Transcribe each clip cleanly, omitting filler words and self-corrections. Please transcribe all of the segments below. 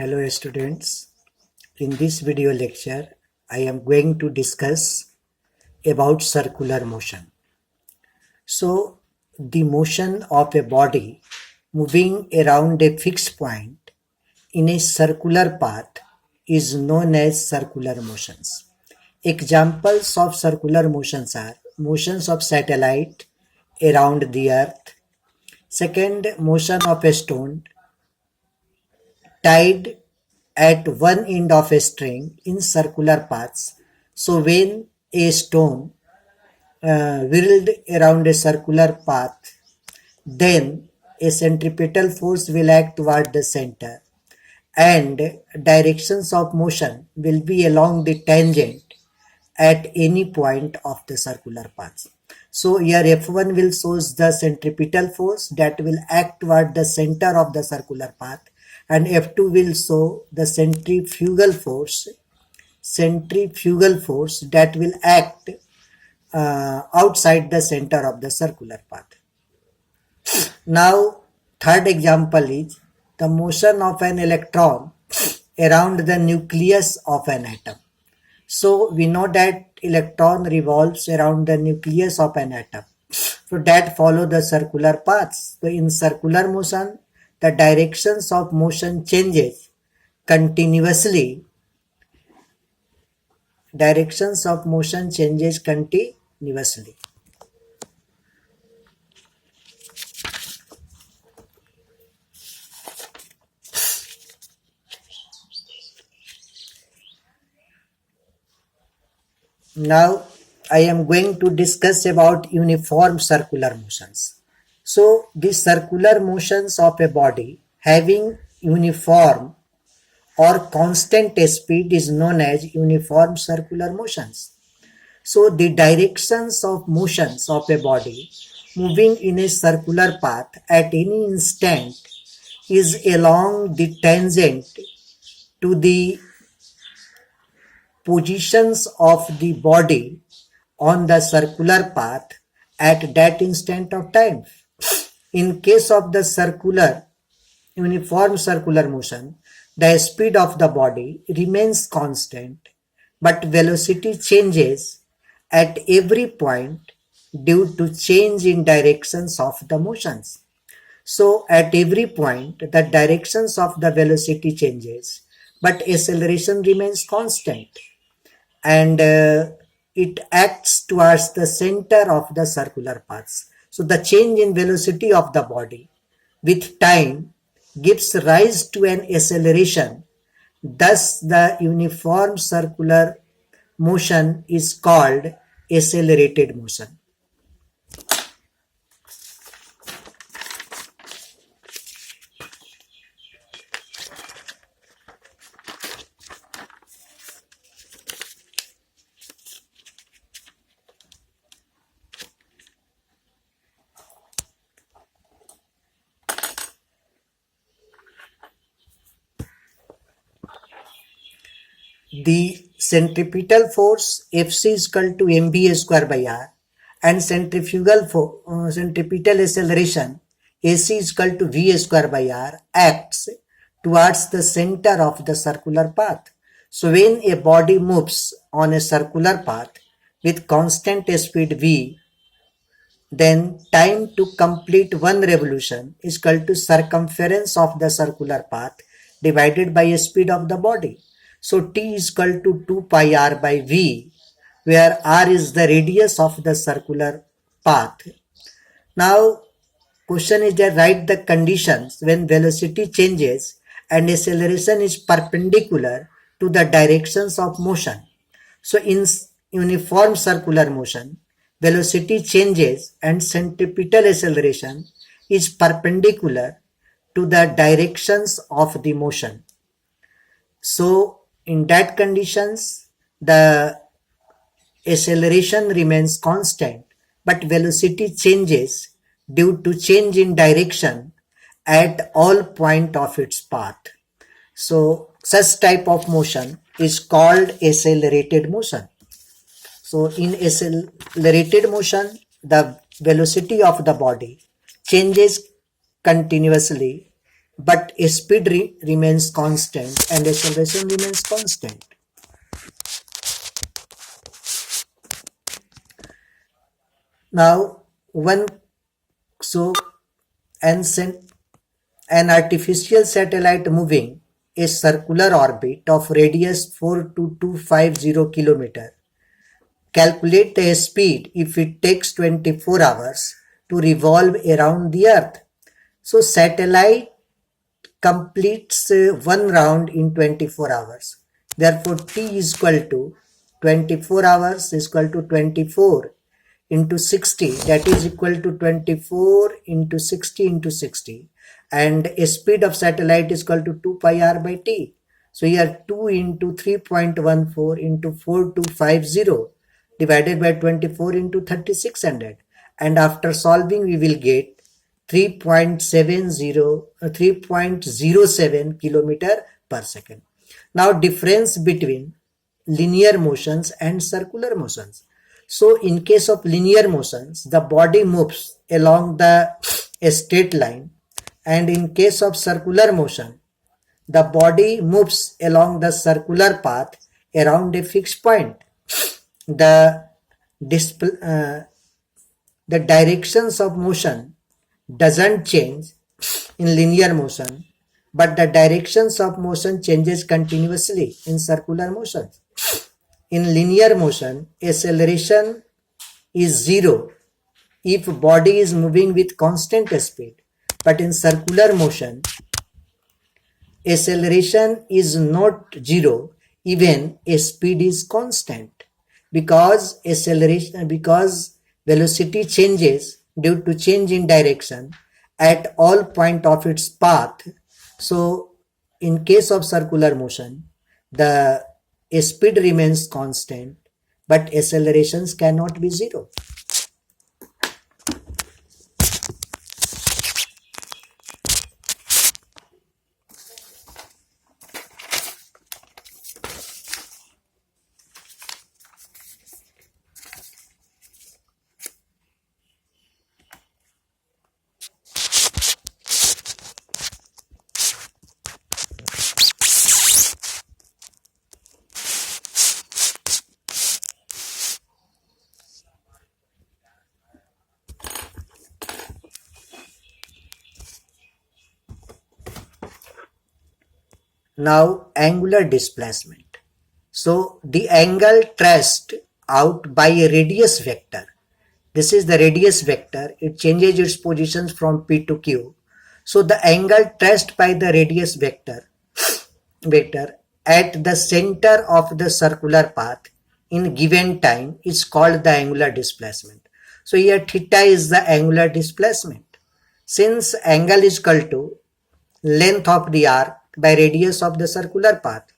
Hello students, in this video lecture I am going to discuss about circular motion. So the motion of a body moving around a fixed point in a circular path is known as circular motions. Examples of circular motions are motions of satellite around the earth, second motion of a stone tied at one end of a string in circular paths. So when a stone whirled around a circular path, then a centripetal force will act toward the center and directions of motion will be along the tangent at any point of the circular path. So here F1 will shows the centripetal force that will act toward the center of the circular path, and F2 will show the centrifugal force that will act outside the center of the circular path. Now third example is the motion of an electron around the nucleus of an atom. So we know that electron revolves around the nucleus of an atom. So that follow the circular paths. So in circular motion, the directions of motion changes continuously. Directions of motion changes continuously. Now I am going to discuss about uniform circular motions. So the circular motions of a body having uniform or constant speed is known as uniform circular motions. So the directions of motions of a body moving in a circular path at any instant is along the tangent to the positions of the body on the circular path at that instant of time. In case of the uniform circular motion, the speed of the body remains constant, but velocity changes at every point due to change in directions of the motions. So at every point, the directions of the velocity changes, but acceleration remains constant, and it acts towards the center of the circular paths. So the change in velocity of the body with time gives rise to an acceleration. Thus the uniform circular motion is called accelerated motion. The centripetal force Fc is equal to mv square by r, and centripetal acceleration AC is equal to v square by r acts towards the center of the circular path. So when a body moves on a circular path with constant speed v, then time to complete one revolution is equal to circumference of the circular path divided by speed of the body. So T is equal to 2 pi r by V, where r is the radius of the circular path. Now question is that write the conditions when velocity changes and acceleration is perpendicular to the directions of motion. So in uniform circular motion, velocity changes and centripetal acceleration is perpendicular to the directions of the motion. So in that conditions, the acceleration remains constant, but velocity changes due to change in direction at all point of its path. So such type of motion is called accelerated motion. So in accelerated motion, the velocity of the body changes continuously but speed remains constant and acceleration remains constant. Now, so an, an artificial satellite moving a circular orbit of radius 42250 kilometer. Calculate the speed if it takes 24 hours to revolve around the Earth. So satellite completes one round in 24 hours. Therefore, T is equal to 24 hours is equal to 24 into 60, that is equal to 24 into 60 into 60, and a speed of satellite is equal to 2 pi r by t. So here 2 into 3.14 into 4250 divided by 24 into 3600, and after solving we will get 3.07 kilometer per second. Now difference between linear motions and circular motions. So in case of linear motions, the body moves along a straight line, and in case of circular motion, the body moves along the circular path around a fixed point. The the directions of motion doesn't change in linear motion, but the directions of motion changes continuously in circular motion. In linear motion, acceleration is zero if body is moving with constant speed, but in circular motion, acceleration is not zero even a speed is constant, because velocity changes due to change in direction at all point of its path. So in case of circular motion, the speed remains constant, but accelerations cannot be zero. Now angular displacement. So the angle traced out by a radius vector. This is the radius vector. It changes its positions from P to Q. So the angle traced by the radius vector at the center of the circular path in given time is called the angular displacement. So here theta is the angular displacement. Since angle is equal to length of the arc by radius of the circular path,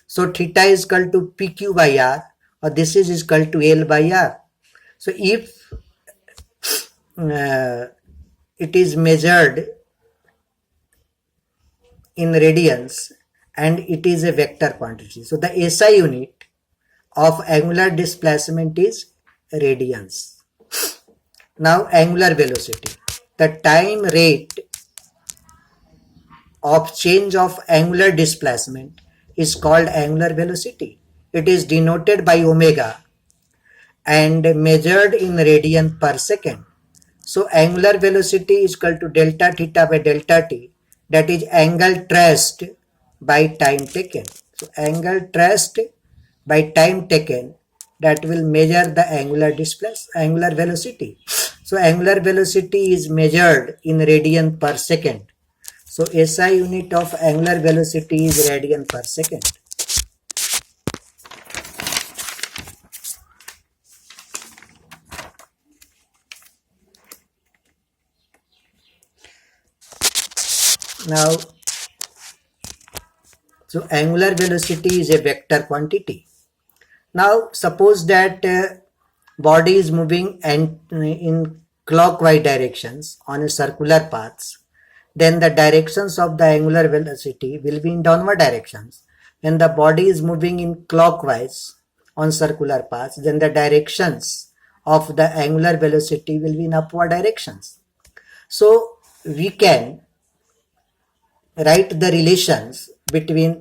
so theta is equal to pq by r, or this is equal to L by r. So if it is measured in radians and it is a vector quantity, so the SI unit of angular displacement is radians. Now angular velocity. The time rate of change of angular displacement is called angular velocity. It is denoted by omega and measured in radian per second. So angular velocity is equal to delta theta by delta t, that is angle traced by time taken. So angle traced by time taken, that will measure the angular velocity. So angular velocity is measured in radian per second. So SI unit of angular velocity is radian per second. Now, so angular velocity is a vector quantity. Now suppose that body is moving and in clockwise directions on a circular paths, then the directions of the angular velocity will be in downward directions. When the body is moving in clockwise on circular paths, then the directions of the angular velocity will be in upward directions. So we can write the relations between